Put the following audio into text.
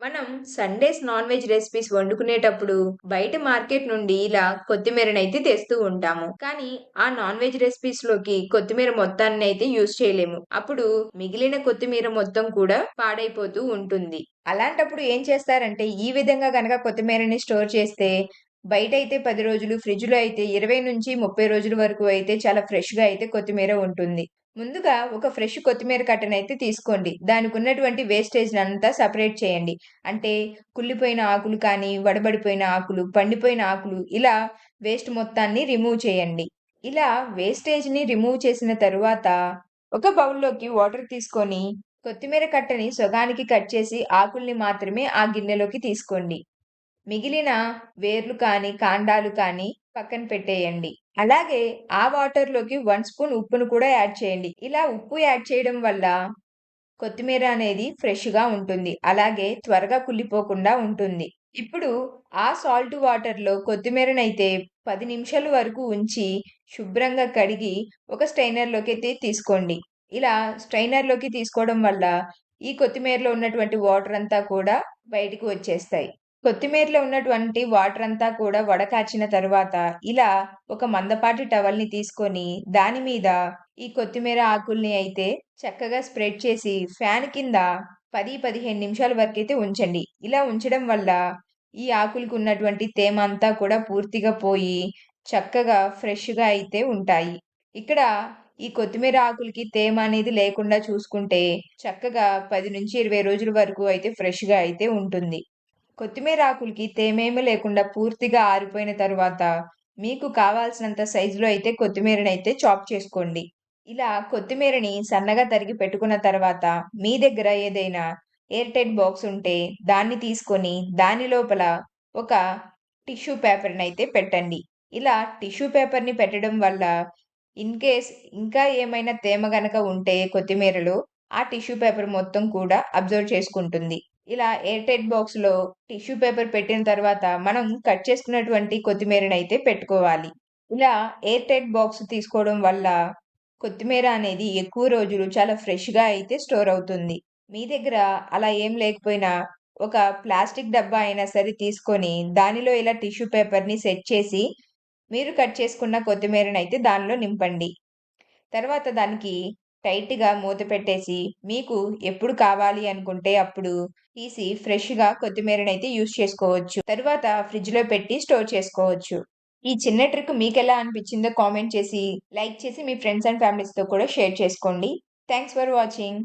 మనం Sundays non veg recipes వండుకునేటప్పుడు బయట market నుండి ఇలా కొత్తిమీరనైతే తెస్తూ ఉంటాము. కానీ ఆ నాన్ వెజ్ రెసిపీస్ లోకి కొత్తిమీర మొత్తాన్ని అయితే యూజ్ చేయలేము. అప్పుడు మిగిలిన కొత్తిమీర మొత్తం కూడా పాడైపోతూ ఉంటుంది. అలాంటప్పుడు ఏం చేస్తారంటే ఈ విధంగా గనక కొత్తిమీరని స్టోర్ చేస్తే బయటైతే 10 రోజులు, ఫ్రిడ్జ్‌లో అయితే 20-30 రోజుల వరకు అయితే చాలా ఫ్రెష్‌గా అయితే కొత్తిమీర ఉంటుంది. ముందుగా ఒక ఫ్రెష్ కొత్తిమీర కట్టనైతే తీసుకోండి. దానికున్నటువంటి వేస్టేజ్‌నంతా సెపరేట్ చేయండి. అంటే కుళ్ళిపోయిన ఆకులు కానీ, వడబడిపోయిన ఆకులు, పండిపోయిన ఆకులు ఇలా వేస్ట్ మొత్తాన్ని రిమూవ్ చేయండి. ఇలా వేస్టేజ్‌ని రిమూవ్ చేసిన తరువాత ఒక బౌల్‌లోకి వాటర్ తీసుకొని కొత్తిమీర కట్టని సగానికి కట్ చేసి ఆకుల్ని మాత్రమే ఆ గిన్నెలోకి తీసుకోండి. మిగిలిన వేర్లు కానీ, కాండాలు కానీ పక్కన పెట్టేయండి. అలాగే ఆ వాటర్‌లోకి 1 స్పూన్ ఉప్పును కూడా యాడ్ చేయండి. ఇలా ఉప్పు యాడ్ చేయడం వల్ల కొత్తిమీర అనేది ఫ్రెష్‌గా ఉంటుంది. అలాగే త్వరగా కుళ్ళిపోకుండా ఉంటుంది. ఇప్పుడు ఆ సాల్ట్ వాటర్‌లో కొత్తిమీరనైతే 10 నిమిషాల వరకు ఉంచి శుభ్రంగా కడిగి ఒక స్ట్రైనర్‌లోకైతే తీసుకోండి. ఇలా స్ట్రైనర్‌లోకి తీసుకోవడం వల్ల ఈ కొత్తిమీరలో ఉన్నటువంటి వాటర్ అంతా కూడా బయటికి వచ్చేస్తాయి. కొత్తిమీరలో ఉన్నటువంటి వాటర్ అంతా కూడా వడకాచిన తరువాత ఇలా ఒక మందపాటి టవల్‌ని తీసుకొని దాని మీద ఈ కొత్తిమీర ఆకుల్ని అయితే చక్కగా స్ప్రెడ్ చేసి ఫ్యాన్ కింద 10, 15 నిమిషాల వరకైతే ఉంచండి. ఇలా ఉంచడం వల్ల ఈ ఆకులకు ఉన్నటువంటి తేమ అంతా కూడా పూర్తిగా పోయి చక్కగా ఫ్రెష్‌గా అయితే ఉంటాయి. ఇక్కడ ఈ కొత్తిమీర ఆకులకి తేమ అనేది లేకుండా చూసుకుంటే చక్కగా 10-20 రోజుల వరకు అయితే ఫ్రెష్‌గా అయితే ఉంటుంది. కొత్తిమీర ఆకులకి తేమేమి లేకుండా పూర్తిగా ఆరిపోయిన తరువాత మీకు కావాల్సినంత సైజులో అయితే కొత్తిమీరనైతే చాప్ చేసుకోండి. ఇలా కొత్తిమీరని సన్నగా తరిగి పెట్టుకున్న తర్వాత మీ దగ్గర ఏదైనా ఎయిర్ టైట్ బాక్స్ ఉంటే దాన్ని తీసుకొని దాని లోపల ఒక టిష్యూ పేపర్‌నైతే పెట్టండి. ఇలా టిష్యూ పేపర్‌ని పెట్టడం వల్ల ఇన్‌కేస్ ఇంకా ఏమైనా తేమ గనక ఉంటే కొత్తిమీరలో ఆ టిష్యూ పేపర్ మొత్తం కూడా అబ్జర్వ్ చేసుకుంటుంది. ఇలా ఎయిర్ టైట్ బాక్స్‌లో టిష్యూ పేపర్ పెట్టిన తర్వాత మనం కట్ చేసుకున్నటువంటి కొత్తిమీరనైతే పెట్టుకోవాలి. ఇలా ఎయిర్ టైట్ బాక్స్ తీసుకోవడం వల్ల కొత్తిమీర అనేది ఎక్కువ రోజులు చాలా ఫ్రెష్‌గా అయితే స్టోర్ అవుతుంది. మీ దగ్గర అలా ఏం లేకపోయినా ఒక ప్లాస్టిక్ డబ్బా అయినా సరే తీసుకొని దానిలో ఇలా టిష్యూ పేపర్‌ని సెట్ చేసి మీరు కట్ చేసుకున్న కొత్తిమీరనైతే దానిలో నింపండి. తర్వాత దానికి టైట్‌గా మూత పెట్టేసి, మీకు ఎప్పుడు కావాలి అనుకుంటే అప్పుడు తీసి ఫ్రెష్‌గా కొత్తిమీరనైతే యూజ్ చేసుకోవచ్చు. తరువాత ఫ్రిడ్జ్‌లో పెట్టి స్టోర్ చేసుకోవచ్చు. ఈ చిన్న ట్రిక్ మీకెలా అనిపించిందో కామెంట్ చేసి, లైక్ చేసి మీ ఫ్రెండ్స్ అండ్ ఫ్యామిలీస్‌తో కూడా షేర్ చేసుకోండి. Thanks for watching.